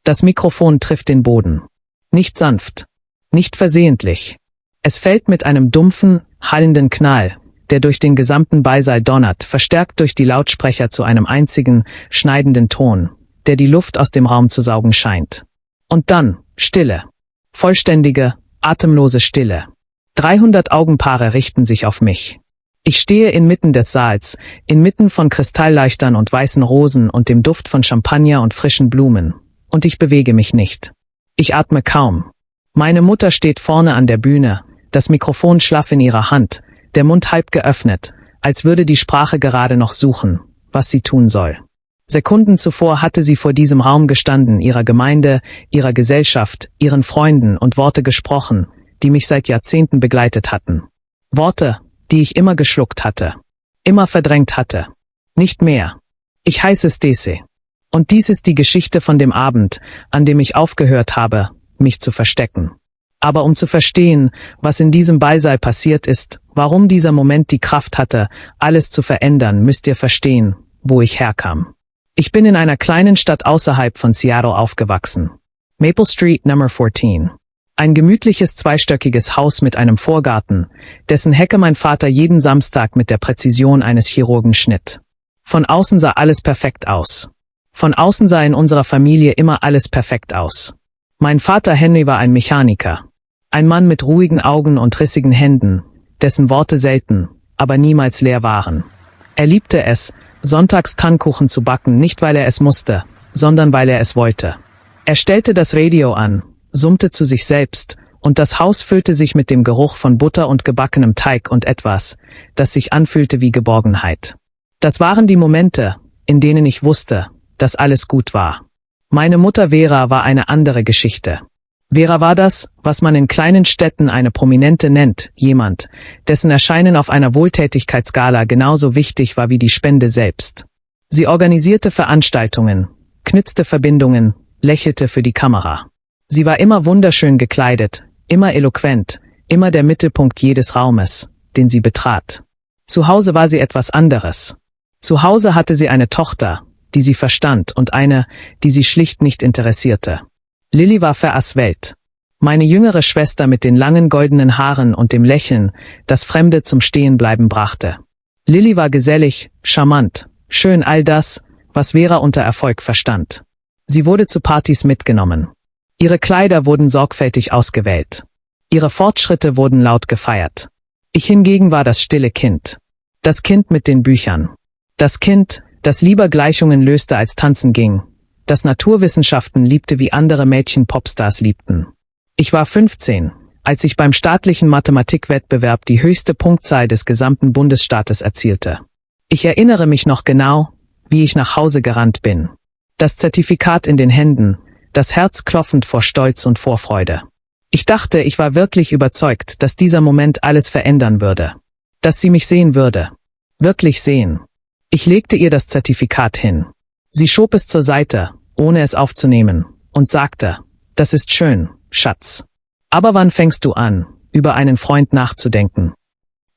Das Mikrofon trifft den Boden. Nicht sanft, nicht versehentlich. Es fällt mit einem dumpfen, hallenden Knall, der durch den gesamten Ballsaal donnert, verstärkt durch die Lautsprecher zu einem einzigen, schneidenden Ton, der die Luft aus dem Raum zu saugen scheint. Und dann Stille. Vollständige, atemlose Stille. 300 Augenpaare richten sich auf mich. Ich stehe inmitten des Saals, inmitten von Kristallleuchtern und weißen Rosen und dem Duft von Champagner und frischen Blumen. Und ich bewege mich nicht. Ich atme kaum. Meine Mutter steht vorne an der Bühne, das Mikrofon schlaff in ihrer Hand, der Mund halb geöffnet, als würde die Sprache gerade noch suchen, was sie tun soll. Sekunden zuvor hatte sie vor diesem Raum gestanden, ihrer Gemeinde, ihrer Gesellschaft, ihren Freunden und Worte gesprochen, die mich seit Jahrzehnten begleitet hatten. Worte, die ich immer geschluckt hatte, immer verdrängt hatte. Nicht mehr. Ich heiße Stacey. Und dies ist die Geschichte von dem Abend, an dem ich aufgehört habe, mich zu verstecken. Aber um zu verstehen, was in diesem Ballsaal passiert ist, warum dieser Moment die Kraft hatte, alles zu verändern, müsst ihr verstehen, wo ich herkam. Ich bin in einer kleinen Stadt außerhalb von Seattle aufgewachsen. Maple Street Number 14. Ein gemütliches zweistöckiges Haus mit einem Vorgarten, dessen Hecke mein Vater jeden Samstag mit der Präzision eines Chirurgen schnitt. Von außen sah alles perfekt aus. Von außen sah in unserer Familie immer alles perfekt aus. Mein Vater Henry war ein Mechaniker. Ein Mann mit ruhigen Augen und rissigen Händen, dessen Worte selten, aber niemals leer waren. Er liebte es, sonntags Pfannkuchen zu backen, nicht weil er es musste, sondern weil er es wollte. Er stellte das Radio an, summte zu sich selbst, und das Haus füllte sich mit dem Geruch von Butter und gebackenem Teig und etwas, das sich anfühlte wie Geborgenheit. Das waren die Momente, in denen ich wusste, dass alles gut war. Meine Mutter Vera war eine andere Geschichte. Vera war das, was man in kleinen Städten eine Prominente nennt, jemand, dessen Erscheinen auf einer Wohltätigkeitsgala genauso wichtig war wie die Spende selbst. Sie organisierte Veranstaltungen, knüpfte Verbindungen, lächelte für die Kamera. Sie war immer wunderschön gekleidet, immer eloquent, immer der Mittelpunkt jedes Raumes, den sie betrat. Zu Hause war sie etwas anderes. Zu Hause hatte sie eine Tochter, die sie verstand, und eine, die sie schlicht nicht interessierte. Lilly war Welt. Meine jüngere Schwester mit den langen goldenen Haaren und dem Lächeln, das Fremde zum Stehenbleiben brachte. Lilly war gesellig, charmant, schön, all das, was Vera unter Erfolg verstand. Sie wurde zu Partys mitgenommen. Ihre Kleider wurden sorgfältig ausgewählt. Ihre Fortschritte wurden laut gefeiert. Ich hingegen war das stille Kind. Das Kind mit den Büchern. Das Kind, das lieber Gleichungen löste als tanzen ging. Das Naturwissenschaften liebte, wie andere Mädchen Popstars liebten. Ich war 15, als ich beim staatlichen Mathematikwettbewerb die höchste Punktzahl des gesamten Bundesstaates erzielte. Ich erinnere mich noch genau, wie ich nach Hause gerannt bin. Das Zertifikat in den Händen, das Herz klopfend vor Stolz und Vorfreude. Ich dachte, ich war wirklich überzeugt, dass dieser Moment alles verändern würde. Dass sie mich sehen würde. Wirklich sehen. Ich legte ihr das Zertifikat hin. Sie schob es zur Seite, ohne es aufzunehmen, und sagte, das ist schön, Schatz. Aber wann fängst du an, über einen Freund nachzudenken?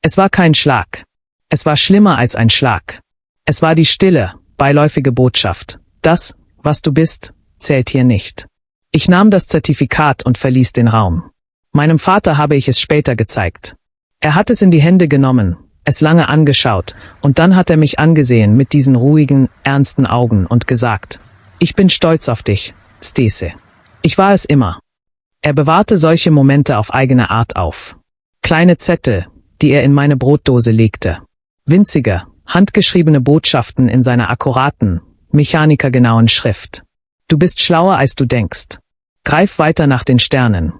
Es war kein Schlag. Es war schlimmer als ein Schlag. Es war die stille, beiläufige Botschaft. Das, was du bist, zählt hier nicht. Ich nahm das Zertifikat und verließ den Raum. Meinem Vater habe ich es später gezeigt. Er hat es in die Hände genommen, es lange angeschaut, und dann hat er mich angesehen mit diesen ruhigen, ernsten Augen und gesagt, ich bin stolz auf dich, Stacey. Ich war es immer. Er bewahrte solche Momente auf eigene Art auf. Kleine Zettel, die er in meine Brotdose legte. Winzige, handgeschriebene Botschaften in seiner akkuraten, mechanikergenauen Schrift. Du bist schlauer als du denkst. Greif weiter nach den Sternen.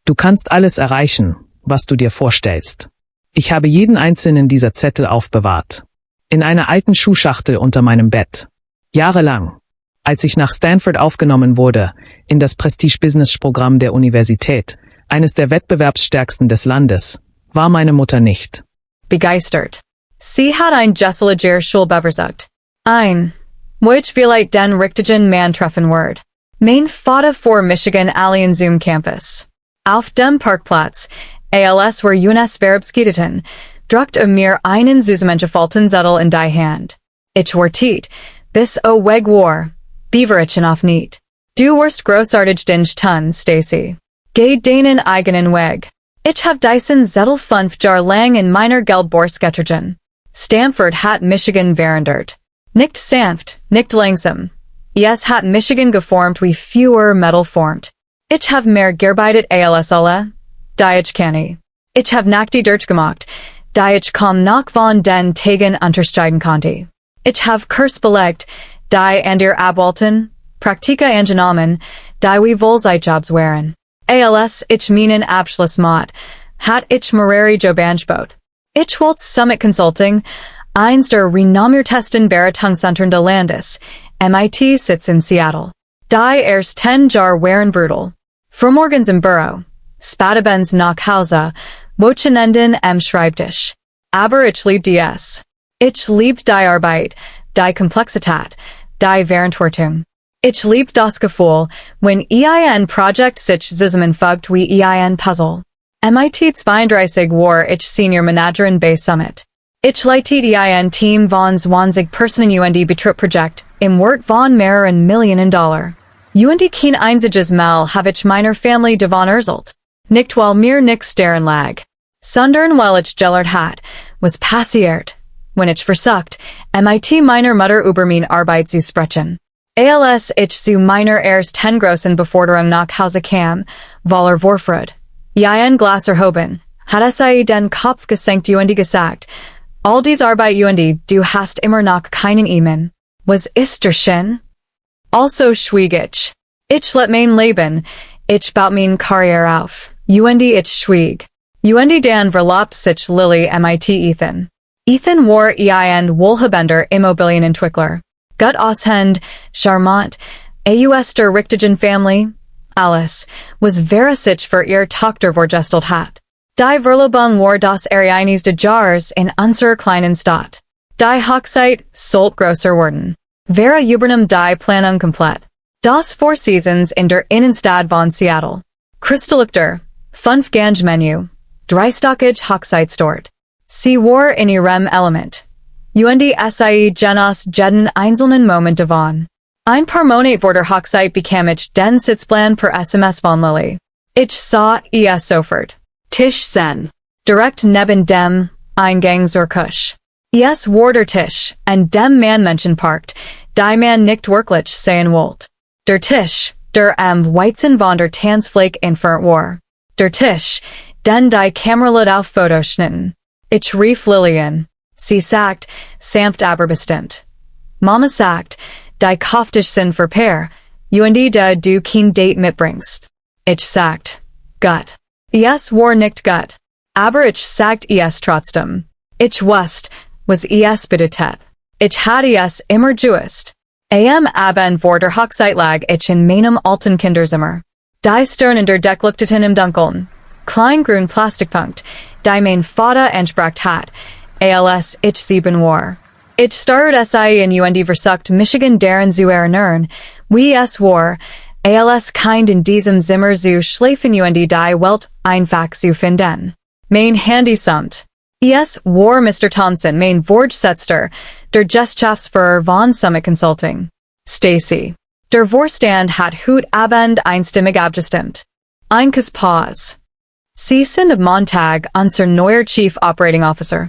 Du kannst alles erreichen, was du dir vorstellst. Ich habe jeden einzelnen dieser Zettel aufbewahrt. In einer alten Schuhschachtel unter meinem Bett. Jahrelang. Als ich nach Stanford aufgenommen wurde, in das Prestige-Business-Programm der Universität, eines der wettbewerbsstärksten des Landes, war meine Mutter nicht begeistert. Sie hat ein Jesselagere Schulbeversagt. Ein, which vielleicht den richtigen Mann treffen wird. Mein Vater vor Michigan Alien Zoom Campus. Auf dem Parkplatz, als wir Jonas Verbskideten, druckt mir einen zusammengefalten Zettel in die Hand. Ich war tiet, bis o weg war, beaverischen auf niet, Du worst großartig dinge tun, Stacy. Gay Danen eigenen Weg. Ich have Dyson Zettel 5 Jahrelang in meiner Geldbörse. Stamford hat Michigan verandert. Nicht sanft, nicht langsam. Es hat Michigan geformt wie fewer Metal formt. Ich have mehr gearbeitet als alle. Die ich kann. Ich have nackte durchgemacht. Die ich kaum noch von den Tagen unterscheiden konnte. Ich have Kurs belegt. Die and ihr abwalten. Praktika angenommen. Die wie Vollzeitjobs wären. Als ich meinen Abschluss macht. Hat ich mehrere Jobangebot. Ich wollte Summit Consulting. Eins der renommiertesten Beratungsunternehmen des Landes. MIT sitzt in Seattle. Die erst 10 Jahre waren brutal. Frühmorgens im Büro. Spätabends nach Hause. Wochenenden am Schreibtisch. Aber ich liebte es. Ich liebte die Arbeit, die Komplexität, die Verantwortung. Ich liebte das Gefühl, wenn ein Projekt sich zusammenfügt wie ein Puzzle. MIT 32 war ich Senior Managerin bei Summit. Ich leitete ein Team von 20 Personen UND Betriebsprojekt im Wert von mehreren Millionen Dollar. UND kein einziges Mal habe ich meiner Familie davon erzählt. Nicht weil mir nichts daran lag. Sondern weil ich gelernt hat, was passiert, wenn ich versucht, MIT meiner Mutter über meine Arbeit zu sprechen. Als ich zu meiner erst 10 großen Beforderung nach Hause kam, weil Vorfreude. Ein Glas erhoben, hat es den Kopf gesenkt UND gesagt, all dies Arbeit UND, du hast immer noch keinen Emen. Was ist der Sinn? Also schwieg ich. Ich let mein Leben, ich baut mein Karriere auf. UND ich schwieg. UND dan verlop sich Lily MIT Ethan. Ethan war ein wohlhabender Immobilienentwickler. Gut aushend, charmant, aus der richtigen Family. Alice was vera sich für ihr Tochter vorgestellt hat. Die Verlobung war das eines de Jahres in unserer kleinen Stadt. Die Hochzeit sollte größer werden. Vera übernahm die Planung komplett. Das Four Seasons in der Innenstadt von Seattle. Kristalllichter, 5 Gange-Menü, 3-stockig Hochzeitsdort. Sie war in ihrem Element. UND SIE Genos jeden einzelnen Moment davon. Ein paar Monate vor der Hochzeit bekam ich den Sitzplan per SMS von Lily. Ich sah es sofort. Tisch Zehn. Direkt neben dem Eingang zur Küche. Es war der Tisch, an dem man Menschen parkt, die man nicht wirklich sehen wollte. Der Tisch, der am Weizen von der Tanzfläche entfernt war. Der Tisch, den die Kamera auf Fotos schnitten. Ich rief Lillian. Sie sagt, sanft aber bestimmt. Mama sagt, die kauft dich sind für Paar, UND da du kein Date mitbringst. Ich sagt, gut. Es war nicht gut. Aber ich sagt es trotzdem. Ich wusste, was es bedeutet. Ich hatte es immer gewusst. Am Abend vor der Hochzeit lag ich in meinem alten Kinderzimmer. Die Stirn in der Deck leuchteten im Dunkeln. Kleingrün Plastikpunkt, die mein Vater entspracht hat, als ich 7 war. Ich started SIE in UND versucht Michigan darin zu erinnern, wie es war, als Kind in diesem Zimmer zu schläfen UND die Welt einfach zu finden. Mein Handy summt. Es war Mr. Thompson, mein Vorgesetzter, der Geschäftsführer von Summit Consulting. Stacy. Der Vorstand hat heute Abend einstimmig abgestimmt. Einkes Pause. Sie sind am Montag unser neuer Chief Operating Officer.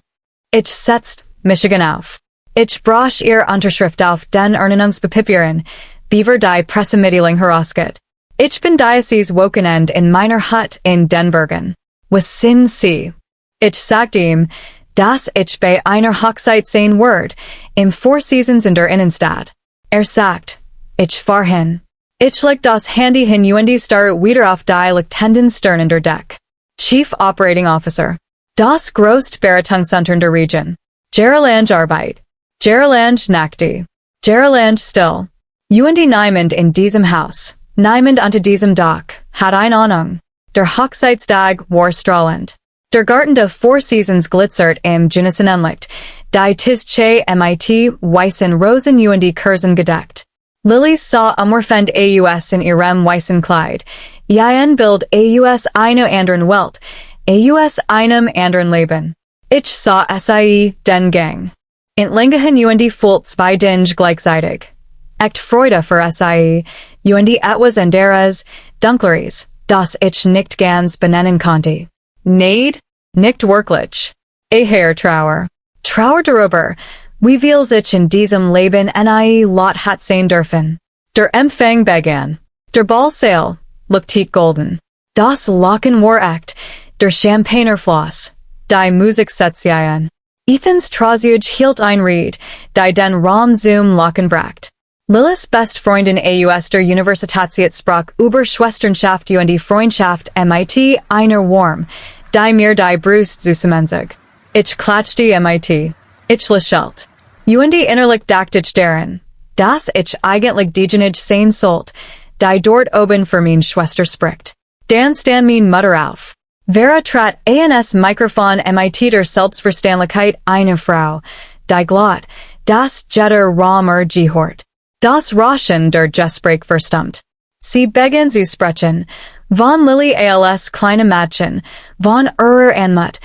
Ich setzt Michigan auf. Ich brauche ihr Unterschrift auf den Ernennungspapieren, wie wir die Pressemitteilung herausgeht. Ich bin dieses Wochenend in meiner Hut in Den Bergen. Was sind Sie? Ich sagte ihm, dass ich bei einer Hochzeit sein werde, im Four Seasons in der Innenstadt. Sagt, ich fahr hin. Ich leg das Handy hin UND start wieder auf die leuchtenden Stirn in der Deck. Chief Operating Officer. Das größte Beratungsunternehmen der Region. Jahrelang Arbeit. Jahrelang Nackte. Jahrelang still. UND niemand in diesem Haus. Niemand unter diesem Dach hat eine Ahnung. Der Hochzeitstag war strahlend. Der Garten der Four Seasons glitzert im Sonnenlicht. Die Tisch Zehn MIT weißen Rosen UND Kursen gedeckt. Lily sah umwerfend aus in ihrem weißen Kleid. Ein Bild aus einer anderen Welt. Aus einem anderen Leben. Ich sah SIE den Gang. Entlangen UND Fultz bei Dinge gleichzeitig. Echt Freude für sie, und etwas anderes, Dunkleres, das ich nicht ganz benennen konnte. Neid, nicht wirklich. Eher Trauer. Trauer darüber, wie viel sich in diesem Leben nie lot hat sein dürfen. Der Empfang begann. Der Ball sail, lookte golden. Das Lachen war echt, der Champagner floss. Die Musik setzt sich ein. Ethans Trazuge hielt ein Ried, die den Raum zum Lachen bracht. Lillis best Freundin aus der Universität sprach über Schwesternschaft und die Freundschaft mit einer Warm, die mir die Brust zusammenzog. Ich klatschte mit. Ich lächelte. Und innerlich dachte ich daran, dass ich eigentlich diejenige sein sollte, die dort oben für meine Schwester spricht. Dann stand meine Mutter auf. Vera trat ans Mikrofon mit der Selbstverständlichkeit einer Frau, die glatt, das jeder Raum gehört. Das Rauschen der Gespräch verstummt. Sie begann zu sprechen, von Lilly als kleine Mädchen, von Anmut,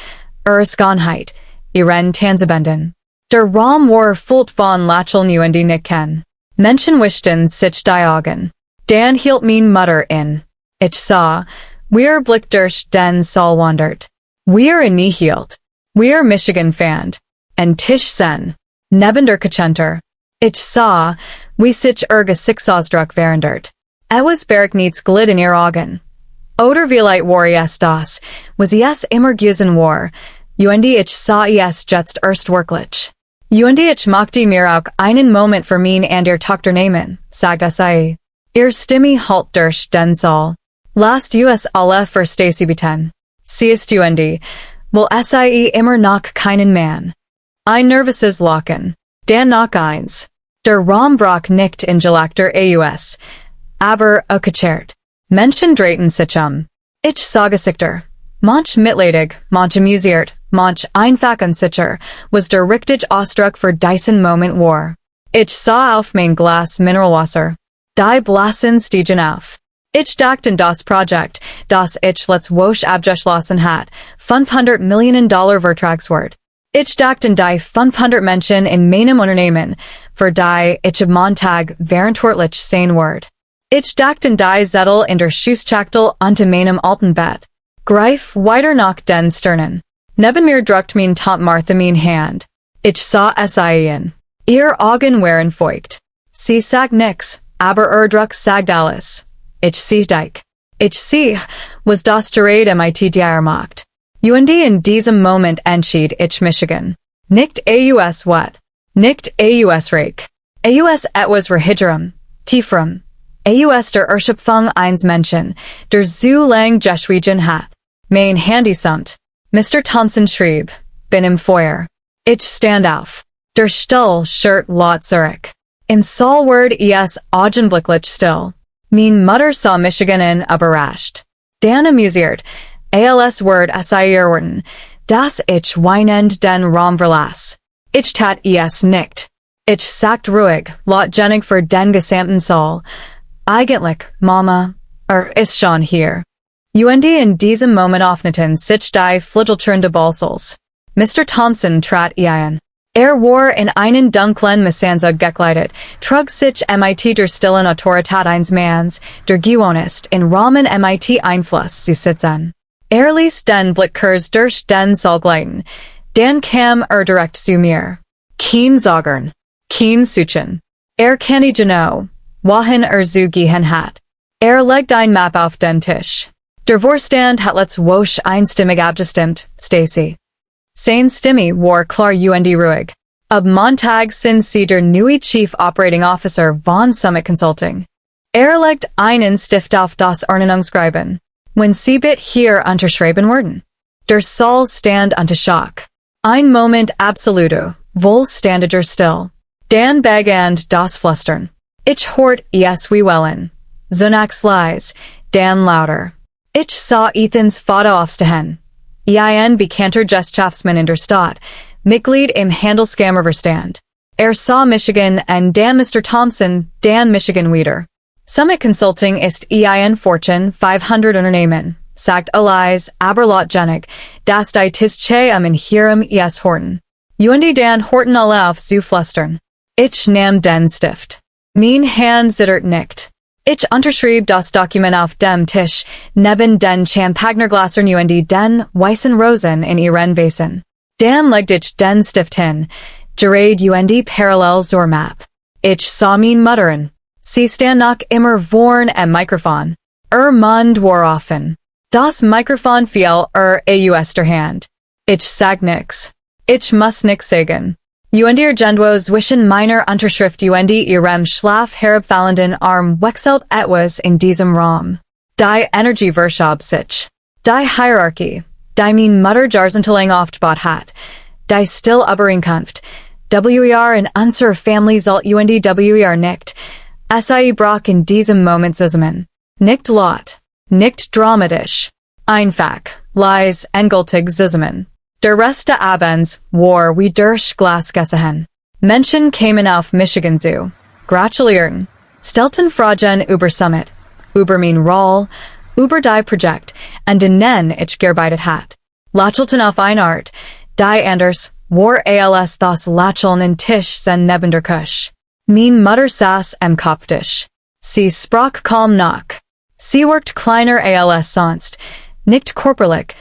Schoonheit, ihren Tanzbänden. Der Raum war voll von Lächeln und Nicken. Menschen wischten sich die Augen. Dann hielt meine Mutter in. Ich sah, wir Blick durch den Saal wandert. Wir hielt. Wir Michigan fand. En Tisch Zehn. Neben der Küchentür. Ich sah, wie sich Gesichtsausdruck verändert. Was berg nichts glitt in ihr Augen. Oder vielleicht war das, was immer gewesen war, und ich sah jetzt erst wirklich. Und ich mochte mir auch einen Moment für mich und ihr Tochter nehmen, sagte sie. Ihr Stimme halt durch den Saal. Lasst alle für Stacy beten. Sie ist will sie immer noch keinen Mann. Ein nervöses Lachen. Dan noch eins. Der Raum brach nicht in Gelagter aus. Aber gekehrt. Menschen drehten sich Ich sah Gesichter. Manch mitleidig, manch amüsiert, manch einfach unsicher, was der richtige Ausdruck für diesen Moment war. Ich sah auf mein Glas Mineralwasser. Die Blasen stiegen auf. Ich dachte in das Projekt, das ich letztwoch abgeschlossen hat, $500 Millionen Vertragswert. Ich dachte in die 500 Menschen in meinem Unternehmen, für die ich am Montag verantwortlich sein werde. Ich dachte in die Zettel in der Schussschachtel unter meinem alten Bett. Greif weiter nach den Sternen. Neben mir drückt mein Tante Martha mein Hand. Ich sah sie in. Ihr Augen waren feucht. Sie sagt nix, aber Druck sagt alles. Ich sehe dich. Ich sehe, was das Gerät mit dir macht. Und in diesem Moment entschied ich Michigan. Nicht aus wat. Nicht aus reich. Aus etwas verhindern. Tiefram. Aus der Erschöpfung eines Menschen, der so lang geschwiegen hat. Mein Handy summt. Mr. Thompson schrieb, bin im Feuer. Ich stand auf. Der Stuhl shirt lot zurück. Im Saal ward augenblicklich still. Mein Mutter sah Michigan überrascht. Dan amüsiert. Als word erwarten, dass ich weinend den Raum verlass. Ich tat nicht. Ich sagt ruhig, lautjährig für den gesamten Saal. Eigentlich, Mama, ist schon hier. Und in diesem Moment öffneten sich die Flügeltüren des Balsals. Mr. Thompson trat ein. War in einen dunklen Missanzug gekleidet, trug sich mit der stillen Autorität eines Manns, der gewohnt in Rahmen mit Einfluss zu sitzen. Ließ den Blickers durch den Saal gleiten, dann kam direkt zu mir. Kein Sorgen, kein Suchen. Kenne genau, wohin so gehen hat. Legt ein Map auf den Tisch. Der Vorstand hat letztwoch einstimmig abgestimmt, Stacy. Sein Stimme war klar und ruhig. Ab Montag sind sie der neue Chief Operating Officer von Summit Consulting. Legt einen Stift auf das Ordnungsschreiben. When sie bit hier unterschreiben werden. Der Saal stand unter Schock. Ein Moment absoluto, wohl standet still. Dan begann das Flüstern. Ich hort wie wellen. Zunächst leise, dann lauter. Ich sah Ethans Foto aufstehen. bekannter Gesellschaftsmann in der Stadt, Mitglied im Handelskammerverstand. Sah Michigan und dann Mr. Thompson, dann Michigan wieder. Summit Consulting ist Fortune 500 Unternehmen, sagt Elias, aber lautjährig, dass die Tisch Zehn in Hirem horten. Und dann horten alle auf zu flüstern. Ich nahm den Stift. Mein Hand zittert nicht. Ich unterschrieb das Dokument auf dem Tisch, neben den Champagnergläsern und den weißen Rosen in ihren Vasen. Dann legte ich den Stift hin, gerade und parallel zur Map. Ich sah mein Muttern. Sie stand noch immer vorn am Mikrofon. Mund war offen. Das Mikrofon fiel aus der Hand. Ich sag nix. Ich muss nix sagen. Und irgendwo zwischen meiner Unterschrift und ihrem Schlaf herabfallenden Arm wechselt etwas in diesem Raum. Die Energieverschob sich. Die Hierarchie. Die mein Mutter jahrzehntelang aufgebaut hat. Die Stillübereinkunft. WER in unserer Family sollt und WER nicht. SIE brach in diesem Moment zusammen. Nicht laut. Nicht dramatisch. Einfach. Leise, endgültig zusammen. Der Rest der Abends war wie durch Glas gesessen. Menschen kamen auf Michigan zu. Gratulieren. Stellten Fragen über Summit. Über mein Roll. Über die Projekt. Und denen ich gearbeitet hat. Lachelten auf eine Art. Die anders war als das Lacheln in Tisch Zehn neben der Küche. Mein Mutter saß am Kopftisch. Sie sprach kaum nach. Sie wirkt kleiner als sonst. Nicht körperlich.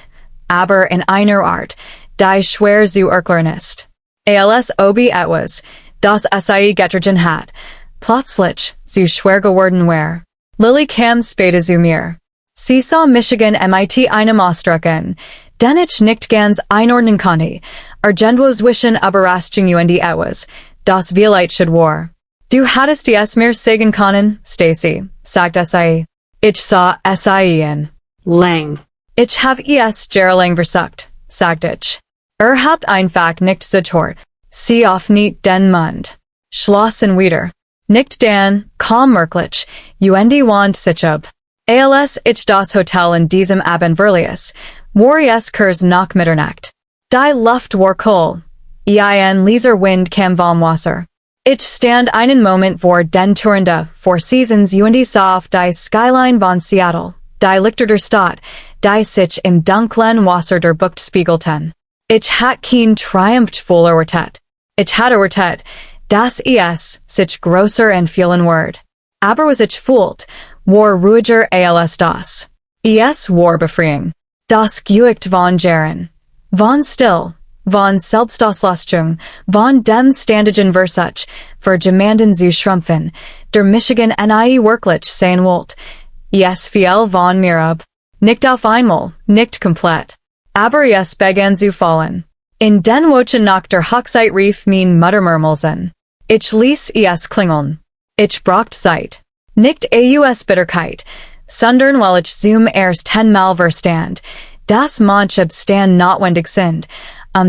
Aber in einer Art, die schwer zu erklären ist. Als ob etwas, das SIE getrogen hat, plötzlich zu schwer geworden war. Lily kam später zu mir. Sie sah Michigan MIT einem ausdrücken, den ich nicht ganz einordnen konnte, irgendwo zwischen Überraschung und etwas, das vielleicht war. Du hattest es mir sagen können, Stacy, sagt SIE. Ich sah SIE in Lang. Ich hab es Jahrelang versucht, sagt ich. Habt einfach nicht zugehört. Sie auf nicht den Mund. Schlossen wieder. Nicht dann, kaum merklich, und wand sich ab. Als ich das Hotel in diesem Abend verließ, war es kurz nach Mitternacht. Die Luft war cool. Ein leiser Wind kam vom Wasser. Ich stand einen Moment vor den Türen der Four Seasons und sah auf die Skyline von Seattle, die Lichter der Stadt, die sich im dunklen Wasser der Bucht spiegelten. Ich hat kein triumphvoll erwartet. Ich hatte erwartet, dass es sich größer und vielen wird. Aber was ich fühlt, war ruhiger als das. Es war befreiend. Das Gewicht von Jaren. Von still. Von Selbstauslöschung. Von dem ständigen Versuch, für jemanden zu schrumpfen, der Michigan nie wirklich sein wollt. Es fiel von mir ab. Nicht auf einmal, nicht komplett. Aber es begann zu fallen. In den Wochen nach der Hochzeit rief mein Mutter murmelsen. Ich ließ es klingeln. Ich braucht Zeit. Nicht aus Bitterkeit, sondern weil ich zum ersten Mal verstand, dass manche Abstand notwendig sind,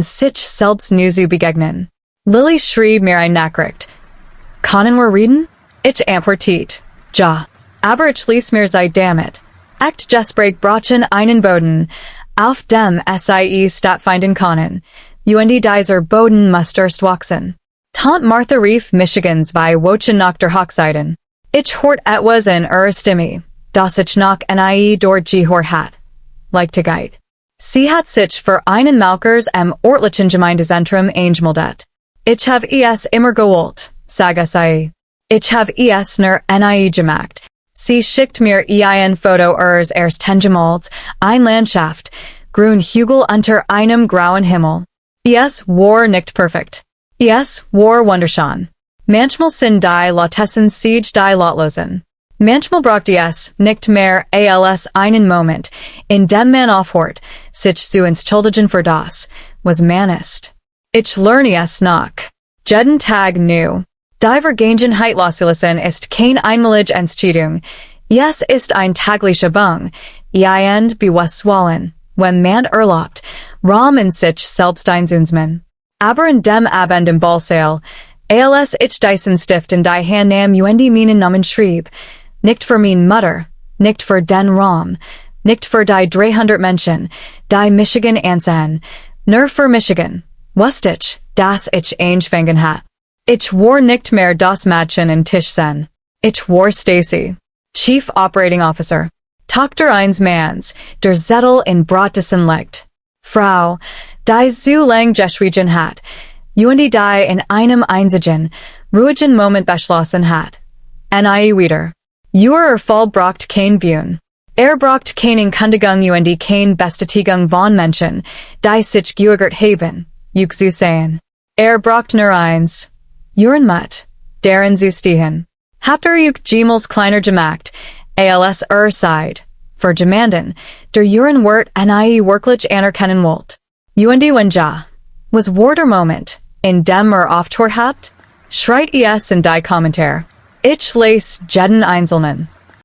sich selbst nur zu begegnen. Lily schrieb mir ein Nachricht. Können wir reden? Ich antwortet. Ja. Aber ich ließ mir sei damit. Act Gespräch brachen einen Boden, auf dem SIE stattfinden können, und dieser Boden muss erst wachsen. Tant Martha rief Michigans bei Wochen nach der Hochzeiten. Ich hort etwas in Stimme, das ich nach nie dort gehört hat. Leichtigkeit. Sie hat sich für einen Malkers am örtlichen Gemeindezentrum eingemeldet. Ich hab es immer gewollt, sag SIE. Ich hab es nur nie gemacht. Sie schickt mir ein Foto ersten Gemälds, ein Landschaft, grün Hügel unter einem grauen Himmel. Es war nicht perfekt. Es war wunderschön. Manchmal sind die Lotessen siege die Lotlosen. Manchmal braucht es nicht mehr als einen Moment, in dem man aufhört, sich zu entschuldigen für das, was man ist. Ich lerne es nach. Jeden Tag neu. Die Vergangenheit loszulassen ist kein einmalige Entscheidung. Es ist ein täglicher Bang, ein Bewusstwollen, wenn man erlaubt, Raum in sich selbst einzunehmen. Aber in dem Abend im Ballsaal, als ich diesen Stift in die Hand nahm und meinen Namen schrieb, nicht für mein Mutter, nicht für den Raum, nicht für die 300 Menschen, die Michigan ansehen, nur für Michigan, wusste ich, dass ich angefangen hat. Ich war nicht mehr das Mädchen in Tisch Zehn. Ich war Stacy, Chief Operating Officer, Tochter eines Manns, der Zettel in Brotdessen liegt. Frau, die so lang geschwiegen hat, und die in einem einzigen, ruhigen Moment beschlossen hat, nie wieder. Uer Vollbracht kein Bun. Braucht keinen Kundigung und kein Bestätigung von Menschen, die sich geugert haben, zu sehen. Braucht nur eins. Uren Mut, deren zu stehen. Habt jemals kleiner gemacht, als seid, für jemanden, der Uren Wort nie wirklich anerkennen wollt. Und wenn ja, was war der Moment, in dem aufgehört habt? Schreit es in die Kommentare. Ich lese jeden Einzelnen.